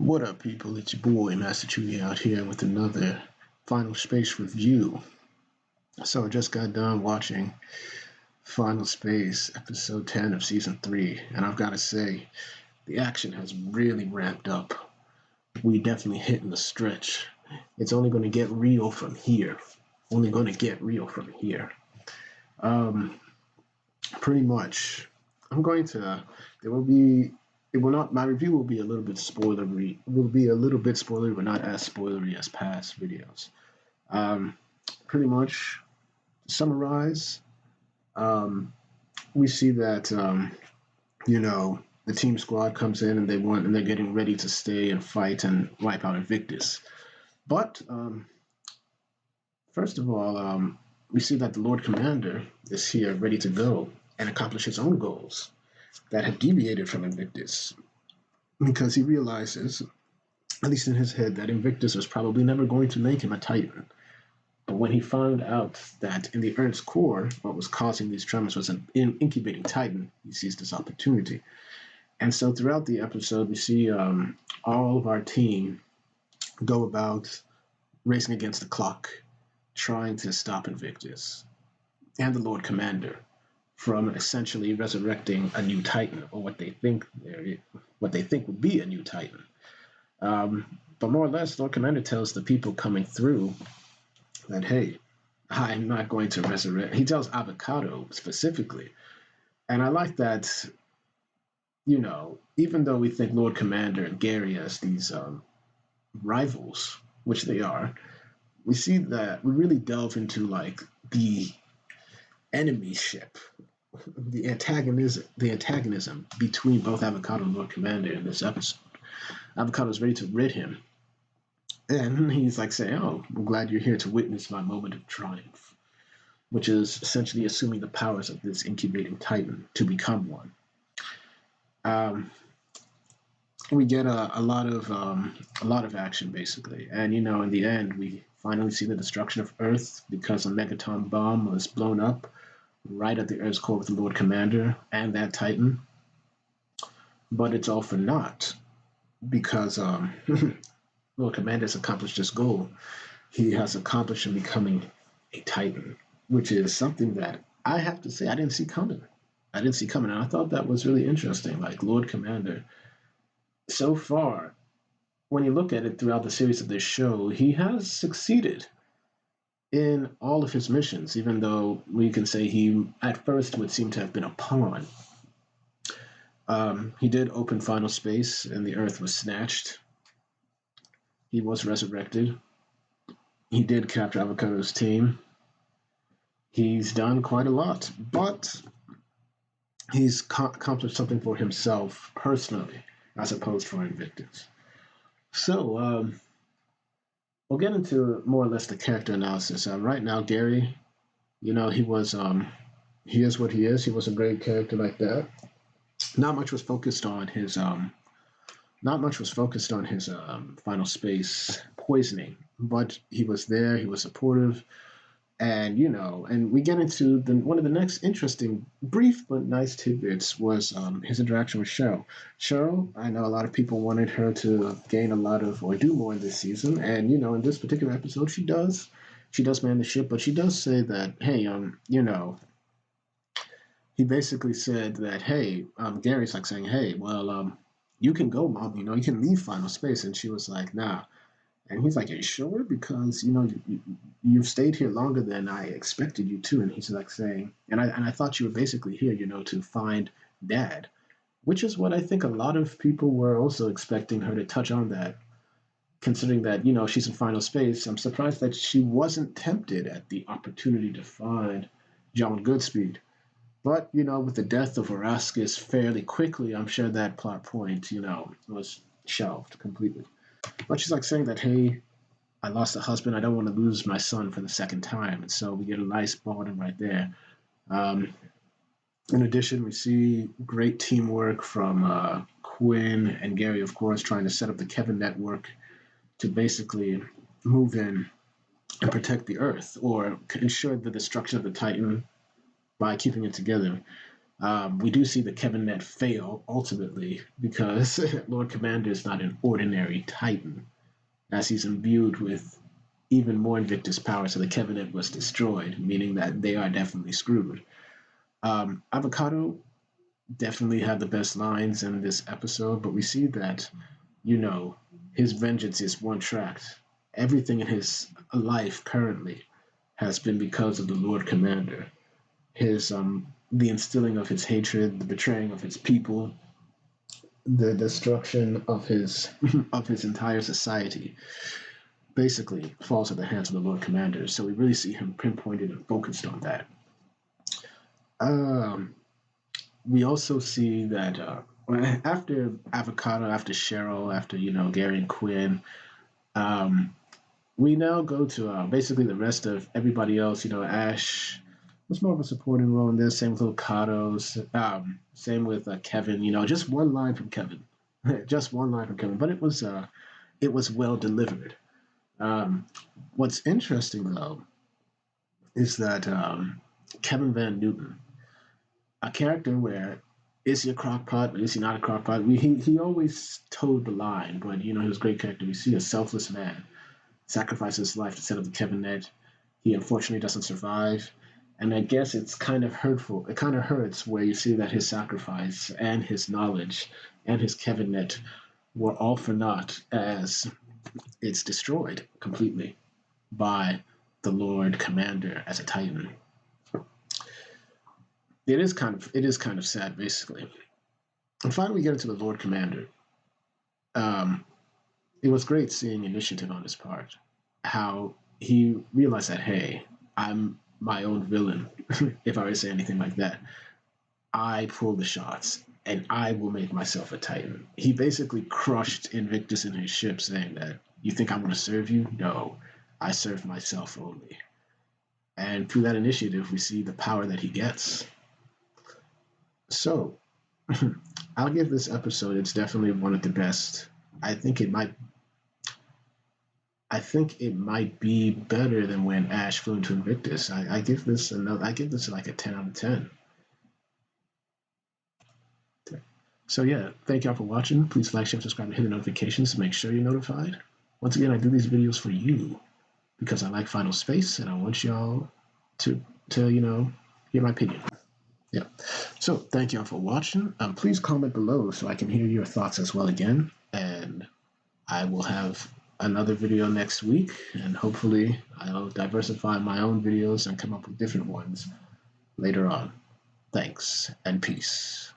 What up, people? It's your boy, Master Chewy, out here with another Final Space review. So, I just got done watching Final Space, episode 10 of season 3, and I've got to say, the action has really ramped up. We definitely hitting the stretch. It's only going to get real from here. Only going to get real from here. Pretty much. I'm going to. There will be. It will not. My review will be a little bit spoilery. It will be a little bit spoilery, but not as spoilery as past videos. Um, Pretty much. To summarize, um, we see that the team squad comes in and they're getting ready to stay and fight and wipe out Invictus. But first of all, we see that the Lord Commander is here, ready to go and accomplish his own goals that have deviated from Invictus, because he realizes, at least in his head, that Invictus was probably never going to make him a Titan. But when he found out that in the Earth's core, what was causing these tremors was an incubating Titan, he sees this opportunity. And so throughout the episode, we see all of our team go about racing against the clock, trying to stop Invictus and the Lord Commander from essentially resurrecting a new Titan, or what they think would be a new Titan. But more or less, Lord Commander tells the people coming through that, hey, I'm not going to resurrect. He tells Avocado specifically. And I like that, even though we think Lord Commander and Gary as these rivals, which they are, we see that we really delve into like the enemyship, the antagonism between both Avocado and Lord Commander in this episode. Avocado is ready to rid him. And he's like saying, oh, I'm glad you're here to witness my moment of triumph, which is essentially assuming the powers of this incubating Titan to become one. We get a lot of action, basically. And, in the end, we finally see the destruction of Earth because a megaton bomb was blown up right at the Earth's core with the Lord Commander and that Titan. But it's all for naught, because Lord Commander has accomplished his goal. He has accomplished in becoming a Titan, which is something that I have to say I didn't see coming. And I thought that was really interesting. Like, Lord Commander, so far, when you look at it throughout the series of this show, he has succeeded in all of his missions, even though we can say he at first would seem to have been a pawn. He did open Final Space, and the Earth was snatched. He was resurrected. He did capture Avocado's team. He's done quite a lot, but he's accomplished something for himself personally, as opposed for Invictus. So, we'll get into more or less the character analysis. Right now, Gary, he is what he is. He was a great character like that. Not much was focused on his Final Space poisoning, but he was there. He was supportive, and and we get into one of the next interesting, brief but nice tidbits was his interaction with Cheryl. Cheryl, I know a lot of people wanted her to gain a lot of or do more in this season, and in this particular episode, she does man the ship, but she does say that, hey, he basically said that, hey, Gary's like saying, hey, well, you can go, Mom, you can leave Final Space. And she was like, nah. And he's like, are you sure? Because, you've stayed here longer than I expected you to. And he's like saying, and I thought you were basically here, to find Dad, which is what I think a lot of people were also expecting her to touch on that. Considering that, she's in Final Space, I'm surprised that she wasn't tempted at the opportunity to find John Goodspeed. But, with the death of Orascus fairly quickly, I'm sure that plot point, was shelved completely. But she's like saying that, hey, I lost a husband. I don't want to lose my son for the second time. And so we get a nice bonding right there. In addition, we see great teamwork from Quinn and Gary, of course, trying to set up the Kevin network to basically move in and protect the Earth, or ensure the destruction of the Titan by keeping it together. We do see the Kevin Net fail ultimately because Lord Commander is not an ordinary Titan, as he's imbued with even more Invictus power. So the Kevin Net was destroyed, meaning that they are definitely screwed. Avocado definitely had the best lines in this episode, but we see that, you know, his vengeance is one tracked. Everything in his life currently has been because of the Lord Commander. His the instilling of his hatred, the betraying of his people, the destruction of his of his entire society basically falls at the hands of the Lord Commander. So we really see him pinpointed and focused on that. Um, we also see that after Avocado, after Cheryl, after Gary and Quinn, um, we now go to basically the rest of everybody else. Ash was more of a supporting role in this. Same with Okado's. Same with Kevin. Just one line from Kevin, just one line from Kevin, but it was well delivered. Um, what's interesting though is that Kevin Van Newton, a character where is he a crockpot, but is he not a crockpot? He always toed the line, but he was a great character. We see a selfless man sacrifice his life to set up the Kevin Net. He unfortunately doesn't survive. And I guess it's kind of hurtful. It kind of hurts where you see that his sacrifice and his knowledge and his Kevin Net were all for naught as it's destroyed completely by the Lord Commander as a Titan. It is kind of sad, basically. And finally, we get into the Lord Commander. Um, it was great seeing initiative on his part. How he realized that, hey, I'm my own villain, if I were to say anything like that. I pull the shots, and I will make myself a Titan. He basically crushed Invictus in his ship, saying that, you think I'm going to serve you? No, I serve myself only. And through that initiative, we see the power that he gets. So, I'll give this episode, it's definitely one of the best. I think it might I think it might be better than when Ash flew into Invictus. I give this like a 10 out of 10. So yeah, thank y'all for watching. Please like, share, subscribe, and hit the notifications to make sure you're notified. Once again, I do these videos for you because I like Final Space and I want y'all to hear my opinion. Yeah. So thank y'all for watching. Please comment below so I can hear your thoughts as well again. And I will have another video next week, and hopefully I'll diversify my own videos and come up with different ones later on. Thanks and peace.